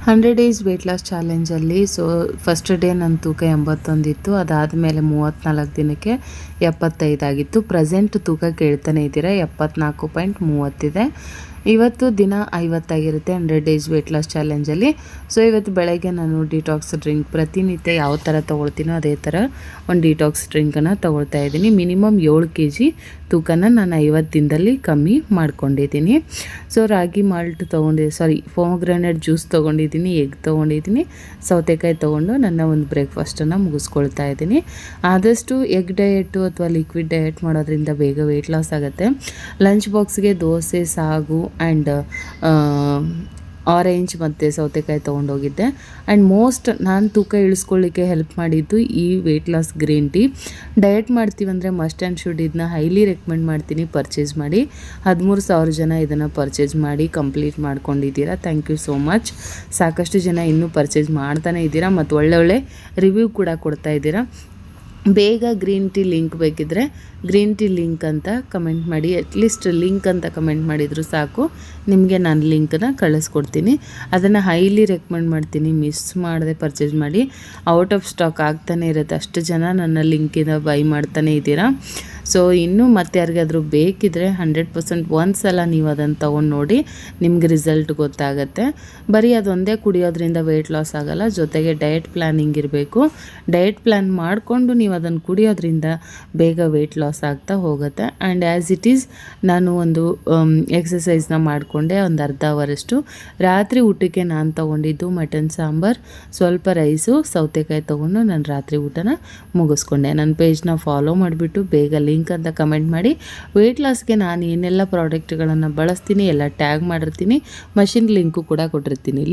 100 days weight loss ಚಾಲೆಂಜಲ್ಲಿ first day ನನ್ನ ತೂಕ 81 ಇತ್ತು. ಅದಾದಮೇಲೆ 34 ದಿನಕ್ಕೆ 75 ಆಗಿತ್ತು. ಪ್ರೆಸೆಂಟ್ ತೂಕ ಕೇಳ್ತಾನೆ ಇದ್ದೀರಾ, 74.30 ಇದೆ. ಇವತ್ತು ದಿನ 50 ಆಗಿರುತ್ತೆ 100 ಡೇಸ್ ವೆಯ್ಟ್ ಲಾಸ್ ಚಾಲೆಂಜಲ್ಲಿ. ಇವತ್ತು ಬೆಳಗ್ಗೆ ನಾನು ಡಿಟಾಕ್ಸ್ ಡ್ರಿಂಕ್ ಪ್ರತಿನಿತ್ಯ ಯಾವ ಥರ ತೊಗೊಳ್ತೀನೋ ಅದೇ ಥರ ಒಂದು ಡಿಟಾಕ್ಸ್ ಡ್ರಿಂಕನ್ನು ತೊಗೊಳ್ತಾ ಇದ್ದೀನಿ. ಮಿನಿಮಮ್ 7 kg ತೂಕನ ನಾನು 50 ದಿನದಲ್ಲಿ ಕಮ್ಮಿ ಮಾಡ್ಕೊಂಡಿದ್ದೀನಿ. ರಾಗಿ ಮಾಲ್ಟ್ ಪೊಮೊಗ್ರಾನೇಟ್ ಜ್ಯೂಸ್ ತೊಗೊಂಡಿದ್ದೀನಿ, ಎಗ್ ತೊಗೊಂಡಿದ್ದೀನಿ, ಸೌತೆಕಾಯಿ ತೊಗೊಂಡು ನನ್ನ ಒಂದು ಬ್ರೇಕ್ಫಾಸ್ಟನ್ನು ಮುಗಿಸ್ಕೊಳ್ತಾ ಇದ್ದೀನಿ. ಆದಷ್ಟು ಎಗ್ ಡಯೆಟು ಅಥವಾ ಲಿಕ್ವಿಡ್ ಡಯೆಟ್ ಮಾಡೋದ್ರಿಂದ ಬೇಗ ವೆಯ್ಟ್ ಲಾಸ್ ಆಗುತ್ತೆ. ಲಂಚ್ ಬಾಕ್ಸ್ಗೆ ದೋಸೆ, ಸಾಗು ಆ್ಯಂಡ್ ಆರೆಂಜ್ ಮತ್ತು ಸೌತೆಕಾಯಿ ತೊಗೊಂಡೋಗಿದ್ದೆ. ಆ್ಯಂಡ್ ನಾನು ತೂಕ ಇಳಿಸ್ಕೊಳ್ಳಿಕ್ಕೆ ಹೆಲ್ಪ್ ಮಾಡಿದ್ದು ಈ weight loss green tea. Diet ಮಾಡ್ತೀವಂದರೆ ಮಸ್ಟ್ ಆ್ಯಂಡ್ ಶುಡ್ ಇದನ್ನ ಹೈಲಿ ರೆಕಮೆಂಡ್ ಮಾಡ್ತೀನಿ, ಪರ್ಚೇಸ್ ಮಾಡಿ. 13,000 ಜನ ಇದನ್ನು ಪರ್ಚೇಸ್ ಮಾಡಿ ಕಂಪ್ಲೀಟ್ ಮಾಡ್ಕೊಂಡಿದ್ದೀರಾ. Thank you so much. ಸಾಕಷ್ಟು ಜನ ಇನ್ನೂ ಪರ್ಚೇಸ್ ಮಾಡ್ತಾನೆ ಇದ್ದೀರಾ ಮತ್ತು ಒಳ್ಳೆ ರಿವ್ಯೂ ಕೂಡ ಕೊಡ್ತಾ ಇದ್ದೀರಾ. ಬೇಗ ಗ್ರೀನ್ ಟೀ ಲಿಂಕ್ ಬೇಕಿದ್ದರೆ ಗ್ರೀನ್ ಟೀ ಲಿಂಕ್ ಅಂತ ಕಮೆಂಟ್ ಮಾಡಿ. ಅಟ್ಲೀಸ್ಟ್ ಲಿಂಕ್ ಅಂತ ಕಮೆಂಟ್ ಮಾಡಿದರೂ ಸಾಕು, ನಿಮಗೆ ನಾನು ಲಿಂಕನ್ನು ಕಳಿಸ್ಕೊಡ್ತೀನಿ. ಅದನ್ನು ಹೈಲಿ ರೆಕಮೆಂಡ್ ಮಾಡ್ತೀನಿ, ಮಿಸ್ ಮಾಡದೆ ಪರ್ಚೇಸ್ ಮಾಡಿ. ಔಟ್ ಆಫ್ ಸ್ಟಾಕ್ ಆಗ್ತಾನೆ ಇರುತ್ತೆ, ಅಷ್ಟು ಜನ ನನ್ನ ಲಿಂಕಿಂದ ಬೈ ಮಾಡ್ತಾನೆ ಇದ್ದೀರಾ. ಇನ್ನೂ ಮತ್ತೆ ಯಾರಿಗಾದರೂ ಬೇಕಿದ್ದರೆ 100% ಒಂದು ಸಲ ನೀವು ಅದನ್ನು ತೊಗೊಂಡು ನೋಡಿ, ನಿಮ್ಗೆ ರಿಸಲ್ಟ್ ಗೊತ್ತಾಗುತ್ತೆ. ಬರೀ ಅದೊಂದೇ ಕುಡಿಯೋದ್ರಿಂದ ವೆಯ್ಟ್ ಲಾಸ್ ಆಗೋಲ್ಲ, ಜೊತೆಗೆ ಡಯಟ್ ಪ್ಲ್ಯಾನಿಂಗ್ ಇರಬೇಕು. ಡಯಟ್ ಪ್ಲ್ಯಾನ್ ಮಾಡಿಕೊಂಡು ನೀವು ಅದನ್ನು ಕುಡಿಯೋದ್ರಿಂದ ಬೇಗ ವೆಯ್ಟ್ ಲಾಸ್ ಆಗ್ತಾ ಹೋಗುತ್ತೆ. ಆ್ಯಂಡ್ ಆ್ಯಸ್ ಇಟ್ ಈಸ್ ನಾನು ಒಂದು ಎಕ್ಸಸೈಸ್ನ ಮಾಡಿಕೊಂಡೆ ಒಂದು ಅರ್ಧ ಅವರಷ್ಟು. ರಾತ್ರಿ ಊಟಕ್ಕೆ ನಾನು ತೊಗೊಂಡಿದ್ದು ಮಟನ್ ಸಾಂಬಾರು, ಸ್ವಲ್ಪ ರೈಸು, ಸೌತೆಕಾಯಿ ತೊಗೊಂಡು ನಾನು ರಾತ್ರಿ ಊಟನ ಮುಗಿಸ್ಕೊಂಡೆ. ನನ್ನ ಪೇಜ್ನ ಫಾಲೋ ಮಾಡಿಬಿಟ್ಟು ಬೇಗ ಲಿಂಕ್ ಅಂತ ಕಮೆಂಟ್ ಮಾಡಿ. ವೆಯ್ಟ್ ಲಾಸ್ಗೆ ನಾನು ಏನೆಲ್ಲ ಪ್ರಾಡಕ್ಟ್ಗಳನ್ನು ಬಳಸ್ತೀನಿ ಎಲ್ಲ ಟ್ಯಾಗ್ ಮಾಡಿರ್ತೀನಿ, ಮಷಿನ್ ಲಿಂಕು ಕೂಡ ಕೊಟ್ಟಿರ್ತೀನಿ.